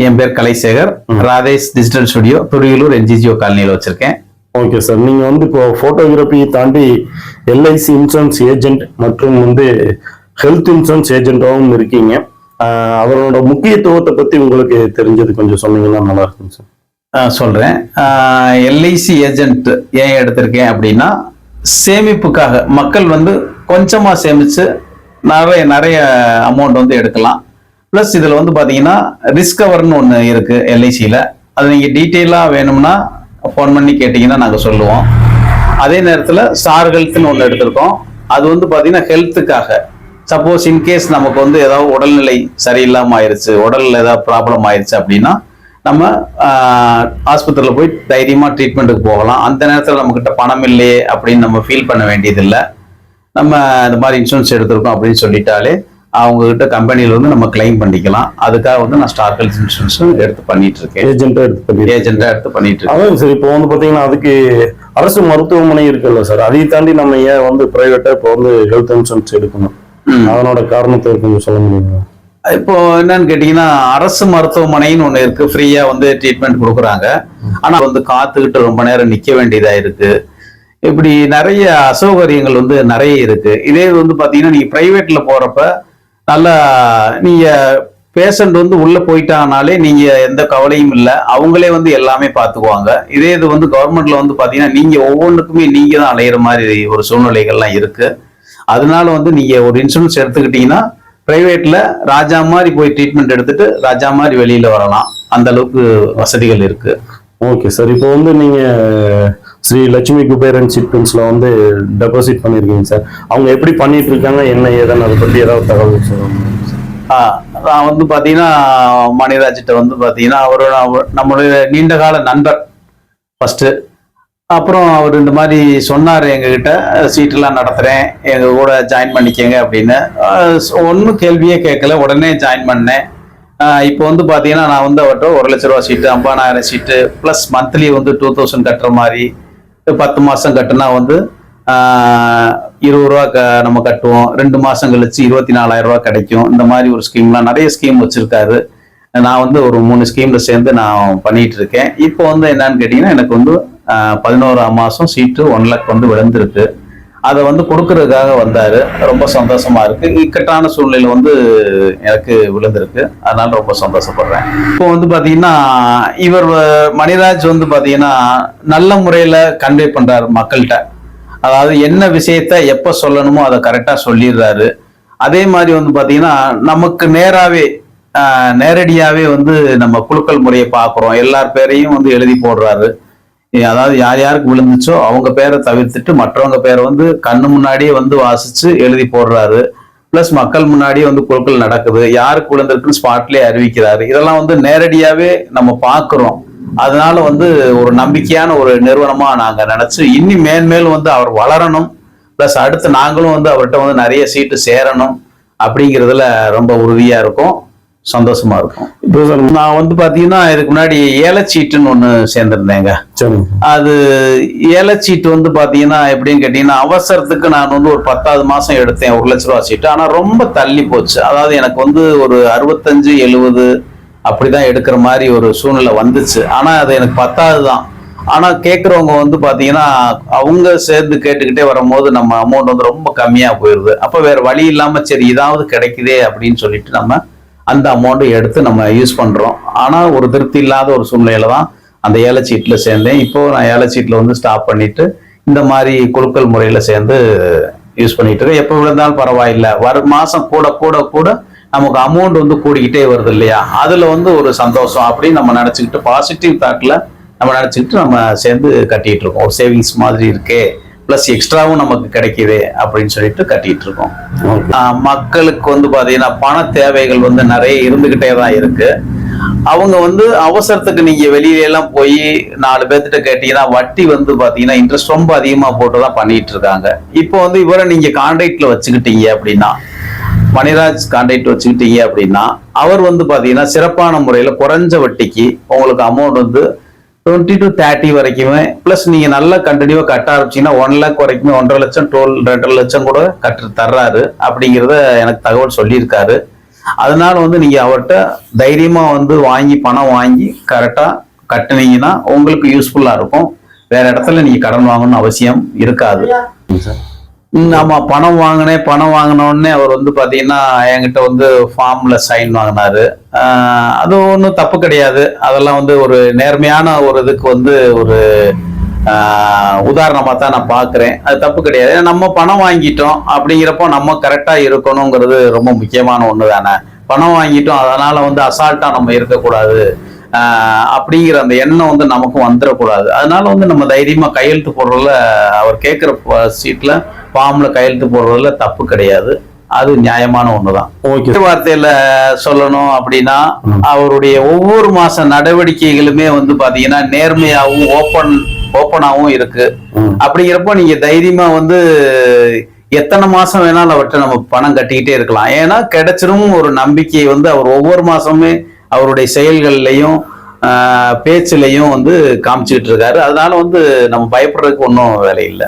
என் பேர் கலைசேகர். ராதேஷ் digital studio, Thudiyalur NGGO காலனியில் வச்சிருக்கேன். ஓகே சார், நீங்க இப்போ போட்டோகிராஃபியை தாண்டி LIC இன்சூரன்ஸ் ஏஜென்ட் மற்றும் ஹெல்த் இன்சூரன்ஸ் ஏஜென்ட்டாகவும் இருக்கீங்க. அவரோட முக்கியத்துவத்தை பத்தி உங்களுக்கு தெரிஞ்சது கொஞ்சம் சொன்னீங்கன்னா நல்லா இருக்கும் சார். சொல்றேன். LIC ஏஜென்ட் ஏன் எடுத்திருக்கேன் அப்படின்னா, சேமிப்புக்காக மக்கள் கொஞ்சமா சேமிச்சு நிறைய அமௌண்ட் எடுக்கலாம். பிளஸ் இதுல பாத்தீங்கன்னா ரிஸ்க் கவர்னு ஒண்ணு இருக்கு LICல. அது நீங்க டீட்டெயிலா வேணும்னா ஃபோன் பண்ணி கேட்டீங்கன்னா நாங்க சொல்லுவோம். அதே நேரத்துல ஸ்டார் ஹெல்த்னு ஒண்ணு எடுத்திருக்கோம். அது பாத்தீங்கன்னா ஹெல்த்துக்காக. சப்போஸ் இன்கேஸ் நமக்கு ஏதாவது உடல்நிலை சரியில்லாம ஆயிருச்சு, உடல்ல ஏதாவது ப்ராப்ளம் ஆயிருச்சு அப்படின்னா நம்ம ஆஸ்பத்திரியில போய் தைரியமா ட்ரீட்மெண்ட்டுக்கு போகலாம். அந்த நேரத்தில் நம்ம கிட்ட பணம் இல்லையே அப்படின்னு நம்ம ஃபீல் பண்ண வேண்டியதில்லை. நம்ம இந்த மாதிரி இன்சூரன்ஸ் எடுத்திருக்கோம் அப்படின்னு சொல்லிட்டாலே அவங்க கிட்ட கம்பெனில நம்ம கிளைம் பண்ணிக்கலாம். அதுக்காக நான் ஸ்டார் ஹெல்த் இன்சூரன்ஸ் எடுத்து பண்ணிட்டு இருக்கேன். ஏஜென்ட்டா எடுத்து பண்ணிட்டு இருக்கேன். அதான் சார், இப்போ பாத்தீங்கன்னா அதுக்கு அரசு மருத்துவமனை இருக்குல்ல சார், அதை தாண்டி நம்ம ஏன் பிரைவேட்டா இப்போ ஹெல்த் இன்சூரன்ஸ் எடுக்கணும்? அதனோட காரணத்தை கொஞ்சம் சொல்ல முடியுமா? இப்போ என்னன்னு கேட்டீங்கன்னா, அரசு மருத்துவமனைன்னு ஒண்ணு இருக்கு, ஃப்ரீயா ட்ரீட்மெண்ட் கொடுக்குறாங்க. ஆனா காத்துக்கிட்டு ரொம்ப நேரம் நிக்க வேண்டியதா இருக்கு. இப்படி நிறைய அசௌகரியங்கள் நிறைய இருக்கு. இதே பாத்தீங்கன்னா நீங்க பிரைவேட்ல போறப்ப நல்லா நீங்க பேஷண்ட் உள்ள போயிட்டாங்கனாலே நீங்க எந்த கவலையும் இல்லை, அவங்களே எல்லாமே பார்த்துக்குவாங்க. இதே இது கவர்மெண்ட்ல பாத்தீங்கன்னா நீங்க ஒவ்வொன்றுக்குமே நீங்க தான் அலையிற மாதிரி ஒரு சூழ்நிலைகள்லாம் இருக்கு. அதனால நீங்க ஒரு இன்சூரன்ஸ் எடுத்துக்கிட்டீங்கன்னா பிரைவேட்ல ராஜா மாதிரி போய் ட்ரீட்மெண்ட் எடுத்துட்டு ராஜா மாதிரி வெளியில வரலாம். அந்த அளவுக்கு வசதிகள் இருக்கு. ஓகே சார், இப்போ நீங்க ஸ்ரீ லட்சுமி குபேரன் சிட்ஃபண்ட்ஸ்ல டெபாசிட் பண்ணிருக்கீங்க சார். அவங்க எப்படி பண்ணிட்டு இருக்காங்க, என்ன ஏதுன்னு அதை பத்தி ஏதாவது தகவல் சொல்லுங்க. நான் பாத்தீங்கன்னா மணிராஜிட்ட பாத்தீங்கன்னா அவரு நம்மளுடைய நீண்ட கால நண்பர் ஃபர்ஸ்ட். அப்புறம் அவர் இந்த மாதிரி சொன்னார் எங்ககிட்ட, சீட்டெல்லாம் நடத்துறேன், எங்க கூட ஜாயின் பண்ணிக்கங்க அப்படின்னு. ஒன்றும் கேள்வியே கேட்கல, உடனே ஜாயின் பண்ணேன். இப்போ பாத்தீங்கன்னா நான் அவர்கிட்ட 1 லட்ச ரூபா சீட்டு, 50,000 சீட்டு பிளஸ் மந்த்லி 2000 கட்டுற மாதிரி. 10 மாசம் கட்டுனா 20 ரூபா நம்ம கட்டுவோம். 2 மாசம் கழிச்சு 24,000 ரூபா கிடைக்கும். இந்த மாதிரி ஒரு ஸ்கீம்லாம் நிறைய ஸ்கீம் வச்சிருக்காரு. நான் ஒரு 3 ஸ்கீம்ல சேர்ந்து நான் பண்ணிட்டு இருக்கேன். இப்போ என்னன்னு கேட்டீங்கன்னா, எனக்கு 11ஆம் மாசம் சீட்டு 1 லட்சம் விழுந்திருக்கு. அதை கொடுக்கறதுக்காக வந்தாரு. ரொம்ப சந்தோஷமா இருக்கு. இக்கட்டான சூழ்நிலை எனக்கு விழுந்திருக்கு. அதனால ரொம்ப சந்தோஷப்படுறேன். இப்போ பாத்தீங்கன்னா இவர் மணிராஜ் பாத்தீங்கன்னா நல்ல முறையில கன்வே பண்றாரு மக்கள்கிட்ட. அதாவது என்ன விஷயத்த எப்ப சொல்லணுமோ அதை கரெக்டா சொல்லிடுறாரு. அதே மாதிரி பாத்தீங்கன்னா நமக்கு நேரடியாவே நம்ம குலுக்கல் முறையை பாக்குறோம். எல்லார் பேரையும் எழுதி போடுறாரு. அதாவது யார் யாருக்கு விழுந்துச்சோ அவங்க பேரை தவிர்த்துட்டு மற்றவங்க பேரை கண்ணு முன்னாடியே வாசிச்சு எழுதி போடுறாரு. பிளஸ் மக்கள் முன்னாடியே குலுக்கல் நடக்குது. யாருக்கு விழுந்திருக்குன்னு ஸ்பாட்லயே அறிவிக்கிறாரு. இதெல்லாம் நேரடியாவே நம்ம பாக்குறோம். அதனால ஒரு நம்பிக்கையான ஒரு நிறுவனமா நாங்க நினைச்சு இன்னி மேன்மேலும் அவர் வளரணும். பிளஸ் அடுத்து நாங்களும் அவர்கிட்ட நிறைய சீட்டு சேரணும் அப்படிங்கிறதுல ரொம்ப உறுதியா இருக்கும், சந்தோஷமா இருக்கும். இப்போ நான் பாத்தீங்கன்னா இதுக்கு முன்னாடி ஏலச்சீட்டுன்னு ஒண்ணு சேர்ந்திருந்தேங்க. அது ஏலச்சீட்டு பாத்தீங்கன்னா எப்படின்னு கேட்டீங்கன்னா, அவசரத்துக்கு நான் ஒரு 10வது மாசம் எடுத்தேன் 1 லட்ச ரூபா சீட்டு. ஆனா ரொம்ப தள்ளி போச்சு. அதாவது எனக்கு ஒரு 65-70 அப்படிதான் எடுக்கிற மாதிரி ஒரு சூழ்நிலை வந்துச்சு. ஆனா அது எனக்கு 10வது தான். ஆனா கேட்கறவங்க பாத்தீங்கன்னா அவங்க சேர்ந்து கேட்டுக்கிட்டே வரும்போது நம்ம அமௌண்ட் ரொம்ப கம்மியா போயிருது. அப்ப வேற வழி இல்லாம சரி இதாவது கிடைக்குதே அப்படின்னு சொல்லிட்டு நம்ம அந்த அமௌண்ட்டை எடுத்து நம்ம யூஸ் பண்றோம். ஆனா ஒரு திருப்தி இல்லாத ஒரு சூழ்நிலையில தான் அந்த ஏலச்சீட்டுல சேர்ந்தேன். இப்போ நான் ஏலச்சீட்டுல ஸ்டாப் பண்ணிட்டு இந்த மாதிரி குலுக்கல் முறையில சேர்ந்து யூஸ் பண்ணிட்டு இருக்கேன். எப்போ விழுந்தாலும் பரவாயில்லை, மாசம் கூட கூட கூட நமக்கு அமௌண்ட் கூடிக்கிட்டே வருது இல்லையா, அதுல ஒரு சந்தோஷம் அப்படின்னு நம்ம நினைச்சுக்கிட்டு பாசிட்டிவ் தாட்ல நம்ம நினைச்சுக்கிட்டு நம்ம சேர்ந்து கட்டிட்டு இருக்கோம். ஒரு சேவிங்ஸ் மாதிரி இருக்கே, பிளஸ் எக்ஸ்ட்ராவும் நமக்கு கிடைக்குது அப்படின்னு சொல்லிட்டு கட்டிட்டு இருக்கோம். மக்களுக்கு பாத்தீங்கன்னா பண தேவைகள் நிறைய இருந்துகிட்டே தான் இருக்கு. அவங்க அவசரத்துக்கு நீங்க வெளியில எல்லாம் போய் 4 பேர்த்திட்ட கேட்டீங்கன்னா வட்டி பாத்தீங்கன்னா இன்ட்ரெஸ்ட் ரொம்ப அதிகமா போட்டுதான் பண்ணிட்டு இருக்காங்க. இப்போ இவரை நீங்க கான்ட்ராக்ட்ல வச்சுக்கிட்டீங்க அப்படின்னா, மணிராஜ் கான்ட்ராக்ட் வச்சுக்கிட்டீங்க அப்படின்னா, அவர் பாத்தீங்கன்னா சிறப்பான முறையில குறைஞ்ச வட்டிக்கு உங்களுக்கு அமௌண்ட் 20 to 30 வரைக்குமே பிளஸ் நீங்க நல்லா கண்டினியூவா கட்ட ஆரம்பிச்சீங்கன்னா 1 lakh வரைக்குமே 1.5 லட்சம் 2 லட்சம் கூட கட்டு தர்றாரு அப்படிங்கிறத எனக்கு தகவல் சொல்லியிருக்காரு. அதனால வந்து நீங்க அவர்கிட்ட தைரியமா வந்து பணம் வாங்கி கரெக்டா கட்டுனீங்கன்னா உங்களுக்கு யூஸ்ஃபுல்லா இருக்கும். வேற இடத்துல நீங்க கடன் வாங்கணும்னு அவசியம் இருக்காது. ஆமா, பணம் வாங்கினோடனே அவர் வந்து பாத்தீங்கன்னா என்கிட்ட வந்து ஃபார்ம்ல சைன் வாங்கினாரு. அது ஒன்றும் தப்பு கிடையாது. அதெல்லாம் வந்து ஒரு நேர்மையான ஒரு இதுக்கு வந்து ஒரு உதாரணமா தான் நான் பாக்குறேன். அது தப்பு கிடையாது. நம்ம பணம் வாங்கிட்டோம் அப்படிங்கிறப்போ நம்ம கரெக்டா இருக்கணுங்கிறது ரொம்ப முக்கியமான ஒண்ணு தானே. பணம் வாங்கிட்டோம் அதனால வந்து அசால்ட்டா நம்ம இருக்கக்கூடாது அப்படிங்கிற அந்த எண்ணம் வந்து நமக்கு வந்துடக்கூடாது. அதனால வந்து நம்ம தைரியமா கையெழுத்து போடுறதுல, அவர் கேட்கிற சீட்ல ஃபார்ம்ல கையெழுத்து போடுறதுல தப்பு கிடையாது. அது நியாயமான ஒண்ணுதான். ஓகே. வார்த்தையில சொல்லணும் அப்படின்னா, அவருடைய ஒவ்வொரு மாச நடவடிக்கைகளுமே வந்து பாத்தீங்கன்னா நேர்மையாகவும் ஓப்பனாகவும் இருக்கு. அப்படிங்கிறப்போ நீங்க தைரியமா வந்து எத்தனை மாசம் வேணாலும் அவர்கிட்ட நம்ம பணம் கட்டிக்கிட்டே இருக்கலாம். ஏன்னா கிடைச்சிரும் ஒரு நம்பிக்கையை வந்து அவர் ஒவ்வொரு மாசமே அவருடைய செயல்கள்லையும் பேச்சுலையும் வந்து காமிச்சுக்கிட்டு இருக்காரு. அதனால வந்து நம்ம பயப்படுறதுக்கு ஒன்றும் வேலை இல்லை.